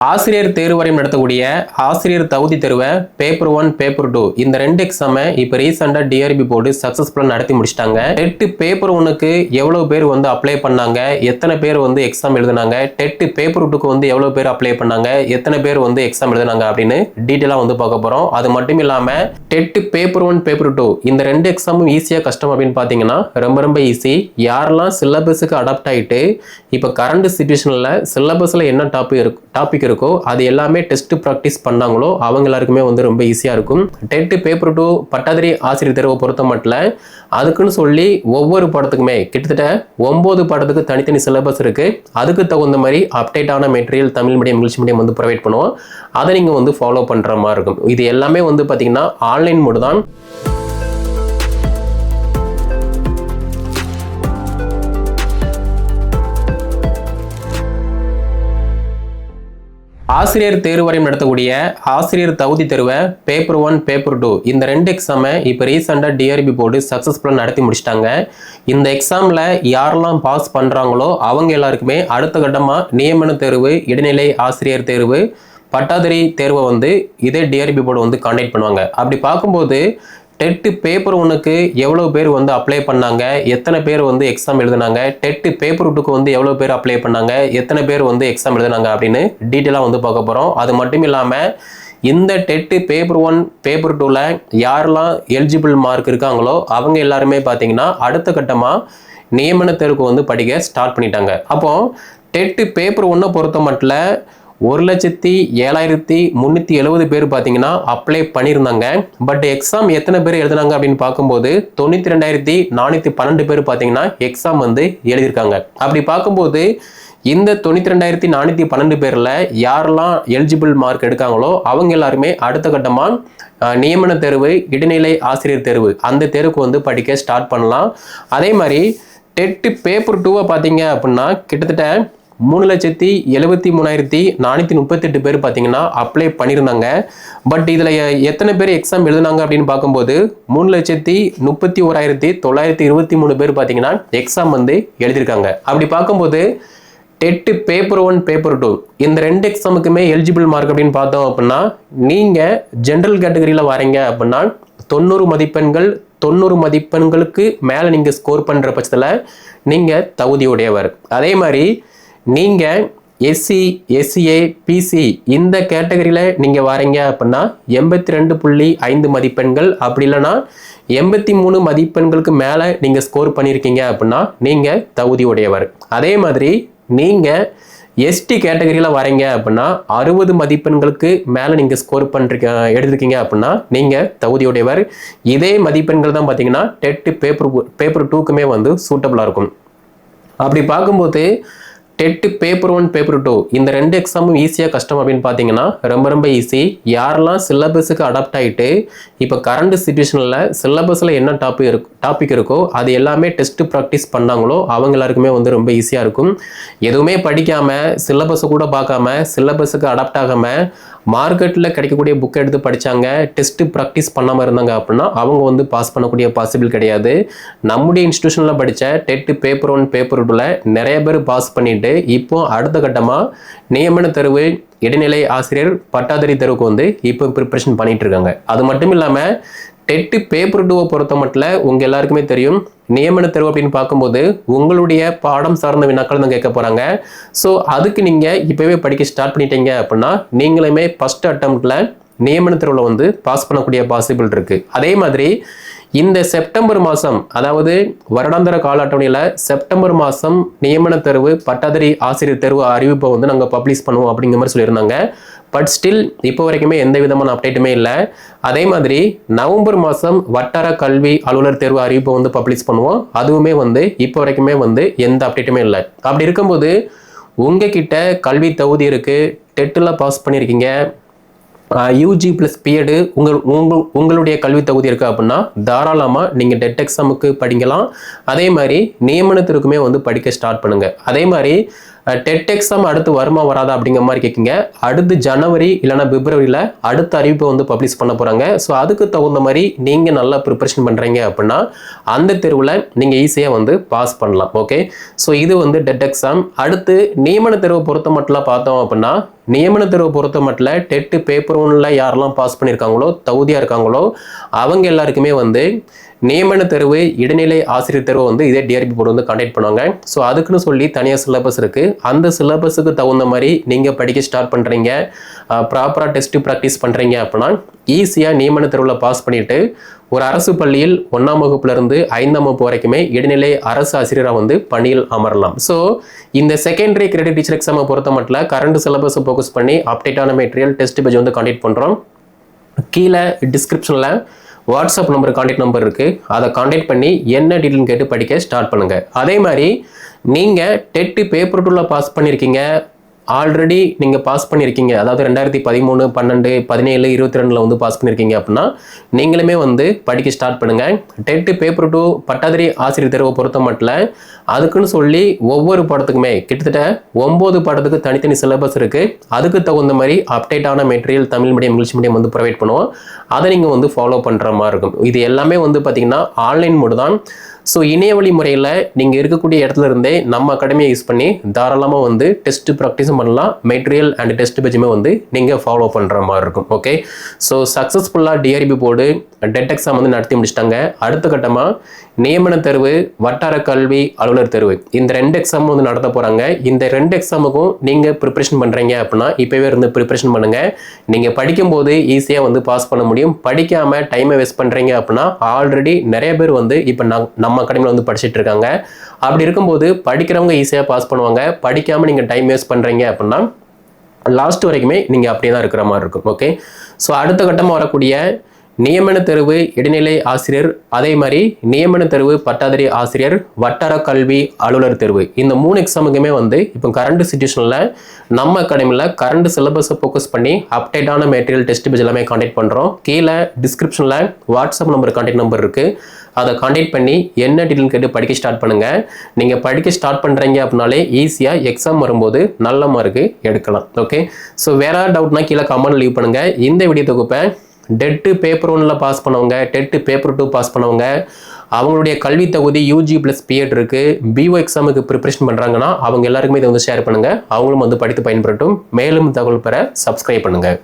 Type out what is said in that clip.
ஆசிரியர் தேர்வு வரையும் நடத்தக்கூடிய ஆசிரியர் தகுதி தேர்வை பேப்பர் 1 பேப்பர் 2 இந்த ரெண்டு எக்ஸாமை இப்போ ரீசெண்டாக டிஆர்பி போர்டு சக்ஸஸ்ஃபுல்லாக நடத்தி முடிச்சிட்டாங்க. டெட் பேப்பர் 1க்கு எவ்வளோ பேர் வந்து அப்ளை பண்ணாங்க, எத்தனை பேர் வந்து எக்ஸாம் எழுதினாங்க, டெட் பேப்பர் 2க்கு வந்து எவ்வளோ பேர் அப்ளை பண்ணாங்க, எத்தனை பேர் வந்து எக்ஸாம் எழுதினாங்க அப்படின்னு டீட்டெயிலாக வந்து பார்க்க போகிறோம். அது மட்டும் இல்லாமல் டெட் பேப்பர் 1 பேப்பர் 2 இந்த ரெண்டு எக்ஸாமும் ஈஸியாக கஷ்டம் அப்படின்னு பார்த்தீங்கன்னா ரொம்ப ஈஸி. யாரெல்லாம் சிலபஸுக்கு அடாப்ட் ஆகிட்டு இப்போ கரண்ட் சிச்சுவேஷனில் சிலபஸில் என்ன டாபிக் இருக்கோ அது எல்லாமே டெஸ்ட் ப்ராக்டிஸ் பண்ணாங்களோ அவங்க எல்லாருக்குமே வந்து ரொம்ப ஈஸியாக இருக்கும். டெட் பேப்பர் 2 பட்டாதாரி ஆசிரியர் தேர்வை பொறுத்த மட்டும் அதுக்குன்னு சொல்லி ஒவ்வொரு பாடத்துக்குமே கிட்டத்தட்ட 9 பாடத்துக்கு தனித்தனி சிலபஸ் இருக்கு. அதுக்கு தகுந்த மாதிரி அப்டேட்டான material Tamil medium English medium வந்து ப்ரொவைட் பண்ணுவோம். அதை நீங்கள் வந்து ஃபாலோ பண்ணுற மாதிரி இருக்கும். இது எல்லாமே வந்து பார்த்தீங்கன்னா ஆன்லைன் மோடு தான். ஆசிரியர் தேர்வு வரையும் நடத்தக்கூடிய ஆசிரியர் தகுதி தேர்வை பேப்பர் 1 பேப்பர் 2 இந்த ரெண்டு எக்ஸாமை இப்போ ரீசெண்டாக டிஆர்பி போர்டு சக்ஸஸ்ஃபுல்லாக நடத்தி முடிச்சிட்டாங்க. இந்த எக்ஸாமில் யாரெல்லாம் பாஸ் பண்ணுறாங்களோ அவங்க எல்லாருக்குமே அடுத்த கட்டமாக நியமன தேர்வு, இடைநிலை ஆசிரியர் தேர்வு, பட்டாதாரி தேர்வை வந்து இதே டிஆர்பி போர்டு வந்து கான்டக்ட் பண்ணுவாங்க. அப்படி பார்க்கும்போது டெட் பேப்பர் 1க்கு எவ்வளோ பேர் வந்து அப்ளை பண்ணாங்க, எத்தனை பேர் வந்து எக்ஸாம் எழுதினாங்க, டெட் பேப்பர் 2க்கு வந்து எவ்வளோ பேர் அப்ளை பண்ணாங்க, எத்தனை பேர் வந்து எக்ஸாம் எழுதினாங்க அப்படின்னு டீட்டெயிலாக வந்து பார்க்க போகிறோம். அது மட்டும் இல்லாமல் இந்த டெட் பேப்பர் 1 பேப்பர் 2ல யாரெல்லாம் எலிஜிபிள் மார்க் இருக்காங்களோ அவங்க எல்லாருமே பார்த்தீங்கன்னா அடுத்த கட்டமாக நியமன தேர்வுக்கு வந்து படிக்க ஸ்டார்ட் பண்ணிட்டாங்க. அப்போ டெட் பேப்பர் 1 பொறுத்த மட்டும் 1,07,370 பேர் பார்த்தீங்கன்னா அப்ளை பண்ணியிருந்தாங்க. பட் எக்ஸாம் எத்தனை பேர் எழுதினாங்க அப்படின்னு பார்க்கும்போது 92,412 பேர் பார்த்தீங்கன்னா எக்ஸாம் வந்து எழுதியிருக்காங்க. அப்படி பார்க்கும்போது இந்த 92,412 பேரில் யாரெல்லாம் எலிஜிபிள் மார்க் எடுக்காங்களோ அவங்க எல்லாருமே அடுத்த கட்டமாக நியமன தேர்வு, இடைநிலை ஆசிரியர் தேர்வு அந்த தேர்வுக்கு வந்து படிக்க ஸ்டார்ட் பண்ணலாம். அதே மாதிரி டெட் பேப்பர் 2 பார்த்தீங்க அப்படின்னா கிட்டத்தட்ட 3,73,438 பேர் பார்த்தீங்கன்னா அப்ளை பண்ணியிருந்தாங்க. பட் இதில் எத்தனை பேர் எக்ஸாம் எழுதினாங்க அப்படின்னு பார்க்கும்போது 3,31,923 பேர் பார்த்தீங்கன்னா எக்ஸாம் வந்து எழுதியிருக்காங்க. அப்படி பார்க்கும்போது டெட் பேப்பர் 1 பேப்பர் 2 இந்த ரெண்டு எக்ஸாமுக்குமே எலிஜிபிள் மார்க் அப்படின்னு பார்த்தோம் அப்படின்னா நீங்கள் ஜென்ரல் கேட்டகரியில் வரீங்க அப்படின்னா 90 மதிப்பெண்கள் 90 மதிப்பெண்களுக்கு மேலே நீங்கள் ஸ்கோர் பண்ணுற பட்சத்தில் நீங்கள் தகுதியுடையவர். அதே மாதிரி நீங்கள் எஸ்சி, எஸ்சிஏ, பிசி இந்த கேட்டகரியில் நீங்கள் வரீங்க அப்படின்னா 82.5 மதிப்பெண்கள், அப்படி இல்லைன்னா 83 மதிப்பெண்களுக்கு மேலே நீங்கள் ஸ்கோர் பண்ணியிருக்கீங்க அப்படின்னா நீங்கள் தகுதியுடையவர். அதே மாதிரி நீங்கள் எஸ்டி கேட்டகரியில் வரீங்க அப்படின்னா 60 மதிப்பெண்களுக்கு மேலே நீங்கள் ஸ்கோர் எடுத்திருக்கீங்க அப்படின்னா நீங்கள் தகுதியுடையவர். இதே மதிப்பெண்கள் தான் பார்த்தீங்கன்னா டெட் பேப்பர் 2க்குமே வந்து சூட்டபுளாக இருக்கும். அப்படி பார்க்கும்போது டெட் பேப்பர் 1 பேப்பர் 2 இந்த ரெண்டு எக்ஸாமும் ஈஸியாக கஷ்டம் அப்படின்னு பார்த்தீங்கன்னா ரொம்ப ஈஸி. யாரெல்லாம் சிலபஸுக்கு அடாப்ட் ஆகிட்டு இப்போ கரண்ட் சிச்சுவேஷனில் சிலபஸில் என்ன டாபிக் இருக்கோ அது எல்லாமே டெஸ்ட் ப்ராக்டிஸ் பண்ணாங்களோ அவங்க எல்லாருக்குமே வந்து ரொம்ப ஈஸியாக இருக்கும். எதுவுமே படிக்காமல் சிலபஸை கூட பார்க்காம சிலபஸுக்கு அடாப்ட் ஆகாமல் மார்க்கெட்டில் கிடைக்கக்கூடிய புக் எடுத்து படித்தாங்க, டெஸ்ட்டு ப்ராக்டிஸ் பண்ணாமல் இருந்தாங்க அப்படின்னா அவங்க வந்து பாஸ் பண்ணக்கூடிய பாசிபிள் கிடையாது. நம்முடைய இன்ஸ்டியூஷனில் படித்த டெட் பேப்பர் 1 பேப்பர் 2ல நிறைய பேர் பாஸ் பண்ணிட்டு இப்போ அடுத்த கட்டமாக நியமன தேர்வு, இடைநிலை ஆசிரியர், பட்டாதாரி தேர்வுக்கு வந்து இப்போ ப்ரிப்பரேஷன் பண்ணிட்டு இருக்காங்க. அது மட்டும் இல்லாமல் டெட் பேப்பர் 2 பொறுத்த மட்டும் உங்கள் எல்லாருக்குமே தெரியும் நியமன தேர்வு அப்படின்னு பார்க்கும்போது உங்களுடைய பாடம் சார்ந்த வினாக்கள் தான் கேட்க போகிறாங்க. ஸோ அதுக்கு நீங்கள் இப்போவே படிக்க ஸ்டார்ட் பண்ணிட்டீங்க அப்படின்னா நீங்களுமே ஃபஸ்ட் அட்டம்ப்டில் நியமன தேர்வில் வந்து பாஸ் பண்ணக்கூடிய பாசிபிள் இருக்குது. அதே மாதிரி இந்த செப்டம்பர் மாதம், அதாவது வருடாந்திர கால அட்டவணையில் செப்டம்பர் மாதம் நியமன தேர்வு, பட்டாதாரி ஆசிரியர் தேர்வு அறிவிப்பை வந்து நாங்கள் பப்ளிஷ் பண்ணுவோம் அப்படிங்கிற மாதிரி சொல்லியிருந்தாங்க. பட் ஸ்டில் இப்போ வரைக்குமே எந்த விதமான அப்டேட்டுமே இல்லை. அதே மாதிரி நவம்பர் மாதம் வட்டார கல்வி அலுவலர் தேர்வு அறிவிப்பை வந்து பப்ளிஷ் பண்ணுவோம். அதுவுமே வந்து இப்போ வரைக்குமே வந்து எந்த அப்டேட்டுமே இல்லை. அப்படி இருக்கும்போது உங்ககிட்ட கல்வி தகுதி இருக்குது, டெட்டில் பாஸ் பண்ணியிருக்கீங்க, யூஜி ப்ளஸ் பிஎட் உங்களுடைய கல்வி தகுதி இருக்குது அப்படின்னா தாராளமாக நீங்கள் டெட் எக்ஸாமுக்கு படிக்கலாம். அதே மாதிரி நியமனத்திற்குமே வந்து படிக்க ஸ்டார்ட் பண்ணுங்கள். அதே மாதிரி டெட் எக்ஸாம் அடுத்து வருமா வராதா அப்படிங்கிற மாதிரி கேட்குங்க. அடுத்து ஜனவரி இல்லைனா பிப்ரவரியில் அடுத்த அறிவிப்பை வந்து பப்ளிஷ் பண்ண போகிறாங்க. ஸோ அதுக்கு தகுந்த மாதிரி நீங்கள் நல்லா ப்ரிப்பரேஷன் பண்ணுறீங்க அப்படின்னா அந்த தேர்வில் நீங்கள் ஈஸியாக வந்து பாஸ் பண்ணலாம். ஓகே, ஸோ இது வந்து டெட் எக்ஸாம். அடுத்து நியமன தேர்வை பொறுத்த மட்டும் பார்த்தோம் அப்படின்னா நியமன தேர்வை பொறுத்த மட்டும் டெட்டு பேப்பர் 1ல் யாரெல்லாம் பாஸ் பண்ணியிருக்காங்களோ தகுதியாக இருக்காங்களோ அவங்க எல்லாருக்குமே வந்து நியமன தேர்வு இடைநிலை ஆசிரியர் தேர்வு வந்து இதே டிஆர்பி போர்டு வந்து கண்டக்ட் பண்ணுவாங்க. ஸோ அதுக்குன்னு சொல்லி தனியாக சிலபஸ் இருக்குது. அந்த சிலபஸுக்கு தகுந்த மாதிரி நீங்கள் படிக்க ஸ்டார்ட் பண்ணுறீங்க, ப்ராப்பராக டெஸ்ட்டு ப்ராக்டிஸ் பண்ணுறீங்க அப்படின்னா ஈஸியாக நியமன தேர்வில் பாஸ் பண்ணிவிட்டு ஒரு அரசு பள்ளியில் 1ஆம் வகுப்புலேருந்து 5ஆம் வகுப்பு வரைக்குமே இடைநிலை அரசு ஆசிரியராக வந்து பணியில் அமரலாம். ஸோ இந்த செகண்டரி கிரெடிட் டீச்சர் எக்ஸாமை பொறுத்த மட்டும் கரண்ட் சிலபஸை ஃபோக்கஸ் பண்ணி அப்டேட்டான மெட்டீரியல் டெஸ்ட் பேஜ் வந்து கண்டக்ட் பண்ணுறோம். கீழே டிஸ்கிரிப்ஷனில் வாட்ஸ்அப் நம்பர் கான்டாக்ட் நம்பர் இருக்குது, அதை கான்டாக்ட் பண்ணி என்ன டீட்டெயில் கேட்டு படிக்க ஸ்டார்ட் பண்ணுங்கள். அதே மாதிரி நீங்கள் டெட்டு பேப்பர் 2ல் பாஸ் பண்ணியிருக்கீங்க, ஆல்ரெடி நீங்கள் பாஸ் பண்ணியிருக்கீங்க, அதாவது 2013, 12, 17, 22 வந்து பாஸ் பண்ணியிருக்கீங்க அப்படின்னா நீங்களுமே வந்து படிக்க ஸ்டார்ட் பண்ணுங்கள். டெட்டு பேப்பர் 2 பட்டாதாரி ஆசிரியர் தேர்வை பொறுத்த மட்டும் அதுக்குன்னு சொல்லி ஒவ்வொரு பாடத்துக்குமே கிட்டத்தட்ட 9 பாடத்துக்கு தனித்தனி சிலபஸ் இருக்குது. அதுக்கு தகுந்த மாதிரி அப்டேட்டான material Tamil medium English medium வந்து ப்ரொவைட் பண்ணுவோம். அதை நீங்கள் வந்து ஃபாலோ பண்ணுற மாதிரி இருக்கும். இது எல்லாமே வந்து பார்த்திங்கன்னா ஆன்லைன் மோடு தான். ஸோ இணையவழி முறையில் நீங்கள் இருக்கக்கூடிய இடத்துல இருந்தே நம்ம அகாடமியை யூஸ் பண்ணி தாராளமாக வந்து டெஸ்ட் ப்ராக்டிஸும் பண்ணலாம், மெட்டீரியல் அண்ட் டெஸ்ட் பேஜுமே வந்து நீங்கள் ஃபாலோ பண்ணுற மாதிரி இருக்கும். ஓகே, ஸோ சக்ஸஸ்ஃபுல்லாக டிஆர்பி போர்டு டெட் எக்ஸாம் வந்து நடத்தி முடிச்சிட்டாங்க. அடுத்த கட்டமாக நியமன தேர்வு, வட்டார கல்வி அலுவலர் தேர்வு, இந்த 2 எக்ஸாமும் வந்து நடத்த போகிறாங்க. இந்த 2 எக்ஸாமுக்கும் நீங்கள் ப்ரிப்பரேஷன் பண்ணுறீங்க அப்படின்னா இப்போவே இருந்து ப்ரிப்பரேஷன் பண்ணுங்கள். நீங்கள் படிக்கும்போது ஈஸியாக வந்து பாஸ் பண்ண முடியும். படிக்காமல் டைமை வேஸ்ட் பண்ணுறீங்க அப்படின்னா ஆல்ரெடி நிறைய பேர் வந்து இப்போ நம்ம அகாடமியில் வந்து படிச்சுட்டு இருக்காங்க. அப்படி இருக்கும்போது படிக்கிறவங்க ஈஸியாக பாஸ் பண்ணுவாங்க. படிக்காமல் நீங்கள் டைம் வேஸ்ட் பண்ணுறீங்க அப்படின்னா லாஸ்ட் வரைக்குமே நீங்கள் அப்படியே தான் இருக்கிற மாதிரி இருக்கும். ஓகே, ஸோ அடுத்த கட்டமாக வரக்கூடிய நியமன தேர்வு இடைநிலை ஆசிரியர், அதே மாதிரி நியமன தேர்வு பட்டாதாரி ஆசிரியர், வட்டார கல்வி அலுவலர் தேர்வு, இந்த 3 எக்ஸாமுக்குமே வந்து இப்போ கரண்ட் சிச்சுவேஷனில் நம்ம அகாடமியில் கரண்ட் சிலபஸை ஃபோக்கஸ் பண்ணி அப்டேட்டான மெட்டீரியல் டெஸ்ட் பேஜ் எல்லாமே கான்டாக்ட் பண்ணுறோம். கீழே டிஸ்கிரிப்ஷனில் வாட்ஸ்அப் நம்பர் கான்டாக்ட் நம்பர் இருக்குது, அதை கான்டாக்ட் பண்ணி என்ன டீட்டெயில் கேட்டு படிக்க ஸ்டார்ட் பண்ணுங்கள். நீங்கள் படிக்க ஸ்டார்ட் பண்ணுறீங்க அப்படின்னாலே ஈஸியாக எக்ஸாம் வரும்போது நல்ல மார்க்கு எடுக்கலாம். ஓகே, ஸோ வேறு டவுட்னா கீழே கமெண்ட் லீவ் பண்ணுங்கள். இந்த வீடியோ தொகுப்பை டெட்டு பேப்பர் 1ல் பாஸ் பண்ணவங்க, டெட்டு பேப்பர் 2 பாஸ் பண்ணவங்க, அவங்களுடைய கல்வி தகுதி UG + பிஎட் இருக்குது, BO எக்ஸாமுக்கு ப்ரிப்பரேஷன் பண்ணுறாங்கன்னா அவங்க எல்லாருக்குமே இதை வந்து ஷேர் பண்ணுங்கள். அவங்களும் வந்து படித்து பயன்பெறட்டும். மேலும் தகவல் பெற சப்ஸ்கிரைப் பண்ணுங்கள்.